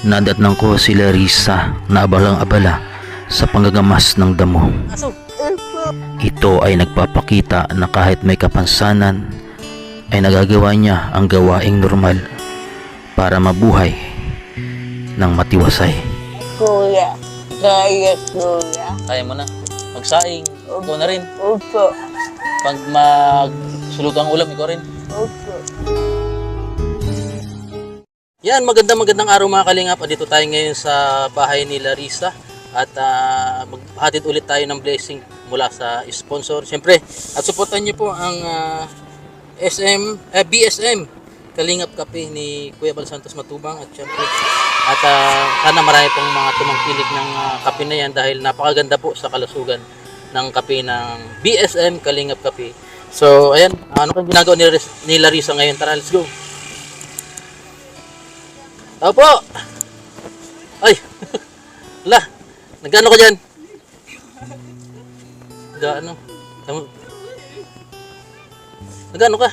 Nadatnang ko si Larissa na abalang-abala sa panggagamas ng damo. Ito ay nagpapakita na kahit may kapansanan ay nagagawa niya ang gawaing normal para mabuhay ng matiwasay. Kuya, kaya kuya. Kaya mo na. Magsaing, ikaw na rin. Opo. Pag magsulutang ulam, ikaw rin. Opo. Yan, magandang araw mga kalingap. Dito tayo ngayon sa bahay ni Larissa. At maghatid ulit tayo ng blessing mula sa sponsor. Siyempre, at supportan niyo po ang BSM Kalingap Kape ni Kuya Bal Santos Matubang. At siyempre, sana marami pong mga tumangkilig ng kape na yan dahil napakaganda po sa kalusugan ng kape ng BSM Kalingap Kape. So, ayan, ano kang ginagawa ni Larissa ngayon? Tara, let's go! Opo! Ay! Ala! Nagano ka dyan? Nagano ka?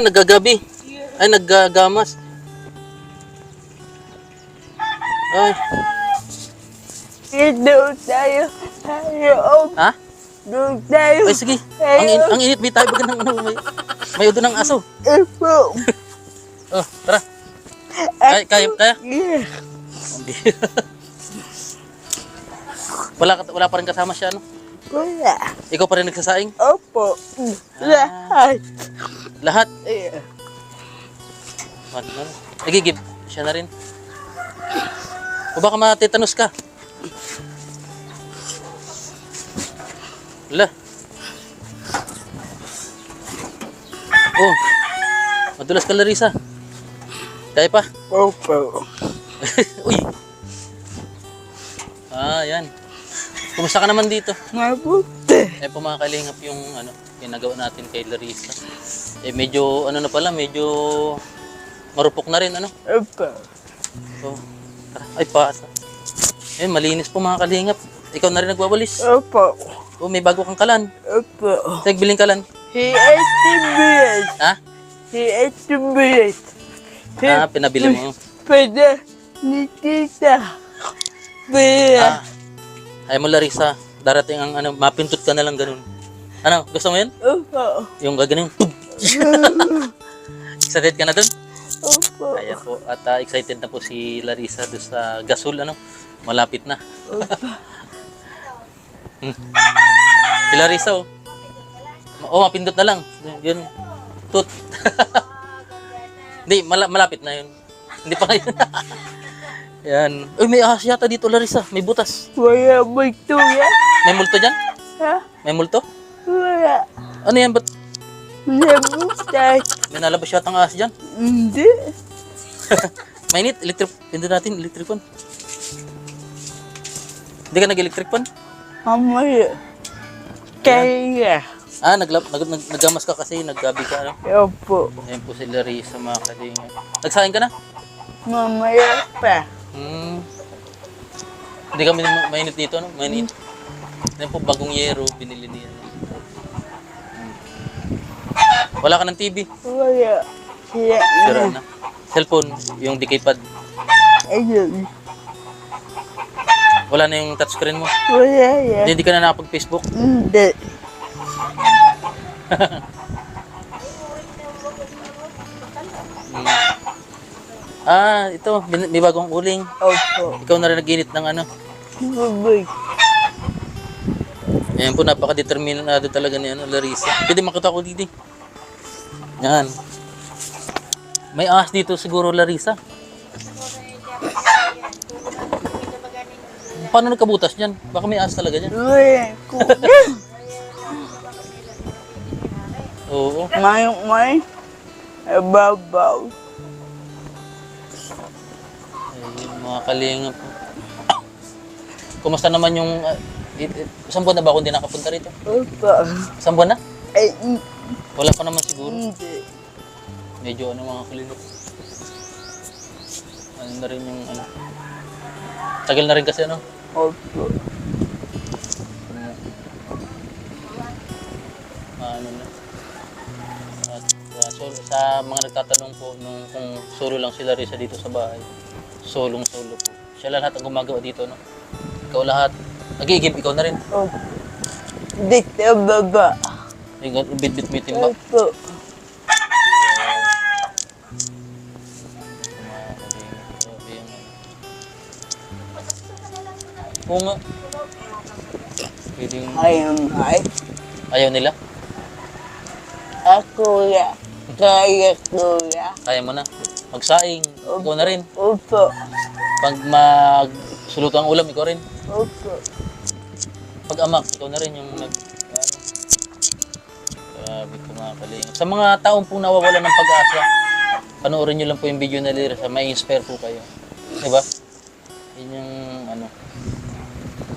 Naggagabi. Ay, naggagamas. Ay. Doon tayo. Ha? Doon tayo. Ay, sige. Ang init, may tayo baga ng may udo ng aso. Opo. Oh, tara. Kaya? Yeah. Wala pa rin kasama siya, no? Kuya. Ikaw pa rin nagsasaing? Opo. Lahat. Lahat? Yeah. Nagigib siya na rin. O baka matetanos ka? Wala. Oh, madulas ka, Larissa. Kaya pa? Opo. Uy! Yan. Kumusta ka naman dito? Mabuti. Po mga kalingap yung ginagawa natin kay Larissa. Medyo medyo marupok na rin, Opo. So, tara. Ay, paas. Malinis po mga kalingap. Ikaw na rin nagwawalis. Opo. May bago kang kalan. Opo. Nagbiling kalan. He ate the bread. Ha? He ate the bread. Pinabili mo. Pwede ni tita. Pwede. Ayaw mo, Larissa. Darating ang mapintot ka na lang ganun. Gusto mo yan? Opo. Yung gaganin. Excited ka na dun? Opo. Ayan po. At excited na po si Larissa doon sa gasol. Malapit na. Si Larissa, mapindot na lang. Yun. Tut. Hindi, malapit na yun. Hindi pa ngayon. Yan. Uy, may ahas yata dito, Larissa. May butas. Wala multo yan. May multo dyan? Ha? May multo? Wala. Ano yan? Ba't Nabutas. may nalabas yata ang ahas dyan? Hindi. Mainit. Pindot natin. Electric fan. Hindi ka nag-electric fan? Mamaya. Kaya. Naggamas ka kasi. Naggabi ka. Opo. Ayan po si Larissa, mga kalinga. Nagsahin ka na? Mamaya pa. Hindi kami mainit dito, mainit. Yan po, bagong yero, binili niya. Wala ka ng TV? Wala. Sira na. Cellphone, yung DK-pad. Ayun. Wala na yung touchscreen mo? Wala yan. Hindi ka na nakapag-Facebook? Hindi. Ito, may bagong uling. Opo. Ikaw na rin nag-init ng Bubay. Ayan po, napaka-determinado talaga ni Larissa. Pwede makita ko dito. Yan. May ahas dito siguro, Larissa. Paano nagkabutas dyan? Baka may ahas talaga dyan. Wala. Kuya. Oo. Ngayong may. Babaw. Ayun, mga kalingap. Kumusta naman yung... isang buwan na ba akong hindi nakapunta rito? Opo. Isang buwan na? Ay, Wala pa naman siguro. hindi. Medyo mga kalingap. Na rin yung Tagal na rin kasi Opo. na. At so sa mga nagtatanong po nung kung solo lang si Larissa dito sa bahay. Solong-solo po. Siya lang lahat ang gumagawa dito, no? Ikaw lahat. Nag-iigib, ikaw na rin. Opo. Dito baba. Bit-bit mo yung timba. Opo. Oo nga. Pwedeng... Ay. Ayaw nila? Ako ya. Kaya kuya. Kaya mo na. Magsaing. Ikaw na rin. Opo. Pag magsuluto ang ulam, ikaw rin. Opo. Pag amak, ikaw na rin yung nag... Ano. Grabe ko mga kalingap. Sa mga taong pong nawawala ng pag-asa, panoorin nyo lang po yung video na Larissa. May inspire po kayo. Diba? Yun yung ano.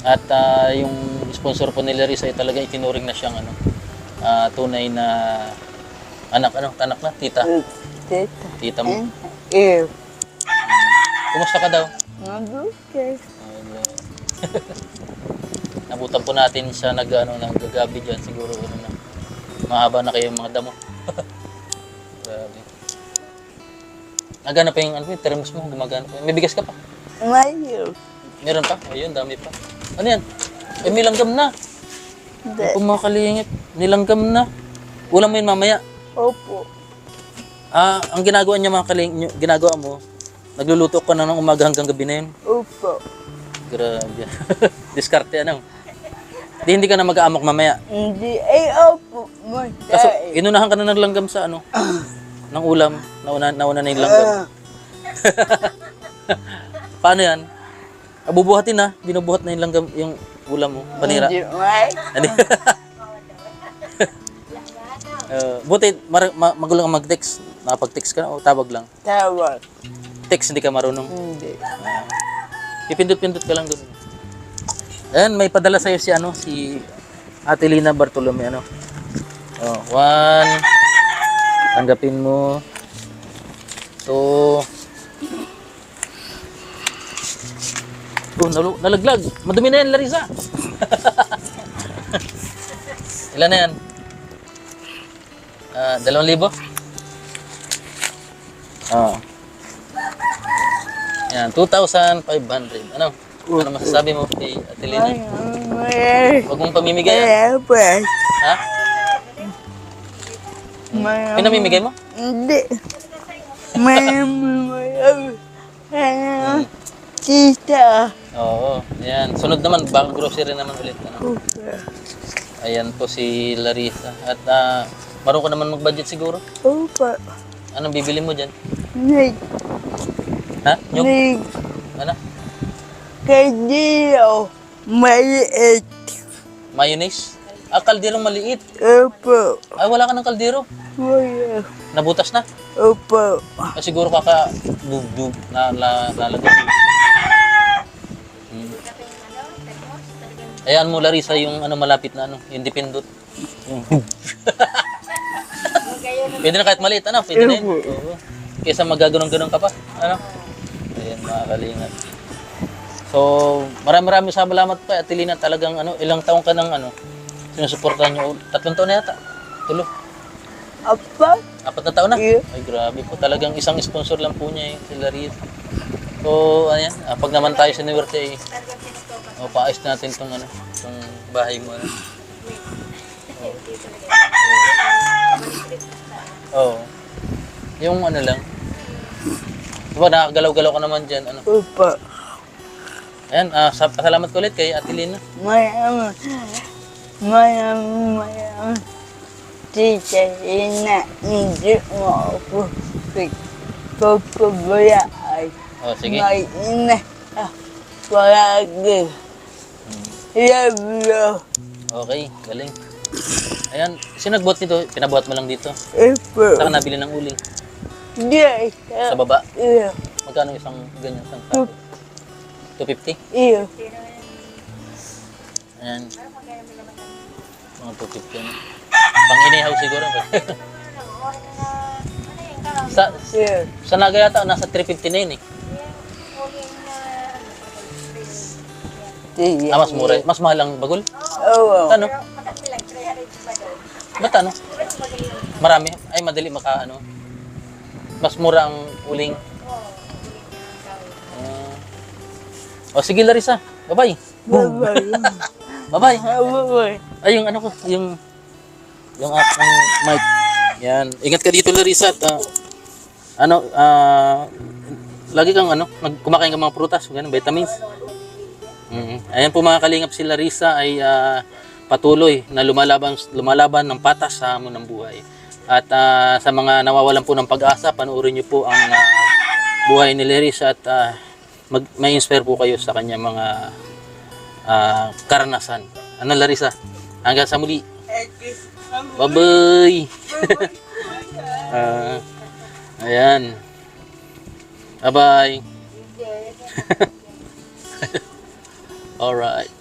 At yung sponsor po ni Larissa ay talaga itinuring na siyang ano, tunay na anak, anak na, tita. Tita. Tita mo. Ew. Kumusta ka daw? Mabuti. Nabutan po natin siya naggagabi dyan. Siguro ano na, mahaba na kayo mga damo. Grabe. Nagana pa yung termos mo, gumagana pa. May bigas ka pa? Mayo. Meron pa? Ayun, dami pa. Ano yan? Ay, may langgam na. Hindi. Kung mga kalingit, nilanggam na. Ulam mo yun mamaya. Opo. Ang ginagawa niya mga kalingit, ginagawa mo, nagluluto ka na ng umaga hanggang gabi na yun. Opo. Grabe. Diskarte ano. Hindi ka na mag-aamok mamaya. Hindi. Ay, opo. Kaso, Matay. inunahan ka na ng langgam sa ano, ng ulam. Nauna na yung langgam. Paano yan? Bubuhatin na. Binubuhat na yung langgam, yung ulam mo. Panira. Hindi. May. Ano? Buti, magulang ka mag-text. Nakapag-text ka na o tawag lang? Tawag. Text, hindi ka marunong. Hindi. Ipindot-pindot ka lang doon. Ayan, may padala sa'yo si ano, si Ate Lina Bartolome, ano. Oh, 1. Tanggapin mo. 2. Nalaglag. Madumi na yan, Larissa. Ilan na yan? 2,000? Yan, 2,500. Ano? Ano masasabi mo kay Ate Lina? May. Huwag mong pamimigay, ha? May. Ha? May. Pinamimigay mo? Hindi. May. Tita. Oo, yan. Sunod naman, baka grocery naman ulit. Ano? Ayan po si Larissa. At marunong ka naman mag-budget siguro. Opa. Anong bibili mo dyan? Nig. Ha? Nyug? Nig. Ano? Kadiyo. Maliit. Mayonnaise? Kalderong maliit. Opo. Ay, wala ka ng kaldero. Wala. Nabutas na. Opo. Siguro dub lalagay. Ayan mo Larissa yung malapit na yung dipindot. Yung pwede na kahit maliit, pwede na yun. Oo. Kaysa magaganon-ganon ka pa. Ayan mga kalingat. So, marami salamat pa Ate Lina, talagang ilang taong ka nang sinusuportahan niyo. 3 taon na yata. Tulo. Apa? 4 na taon na. Yeah. Ay grabe po, talagang isang sponsor lang po niya si Larissa. So, ayan, pag naman tayo sa Nuwerte, paayos natin tong bahay mo. Oo. Yung lang. Diba, nakagalaw-galaw ka naman dyan. Opo. Ayan, pasalamat ko ulit kay Ate Lina. Mayaman. Tita Lina, hindi mo ako papabayaan. Oh, sige. May ina. Palagi. Love you. Okay, galing. Ayan, sino nagbuhat nito? Pinabuhat mo lang dito. Opo. Saan ka nabili ng uling? Di. Sa baba? Iyo. Magkano isang ganyan? Isang sako? 250? Iyo. Ayan. Mga 250 yan. Pang inihaw siguro. Iyo. Sa Naga yata, nasa 350 na yun eh. Mas mura. Mas mahal ang bagol. Oo. Ano? Ba't ano? Marami. Ay, madali mas mura ang uling. O sige Larissa, bye-bye. Bye-bye. Bye-bye. Bye-bye. Ay, yung ano ko, yung aking mic. Yan. Ingat ka dito Larissa at lagi kang kumakain ka mga prutas, ganun, vitamins. Ayan po mga kalingap, si Larissa ay patuloy na lumalaban ng patas sa hamon ng buhay. At sa mga nawawalan po ng pag-asa, panoorin niyo po ang buhay ni Larissa at may inspire po kayo sa kanya mga karanasan. Ano Larissa? Hanggang sa muli. Bye-bye. Ayan. Bye-bye. Alright.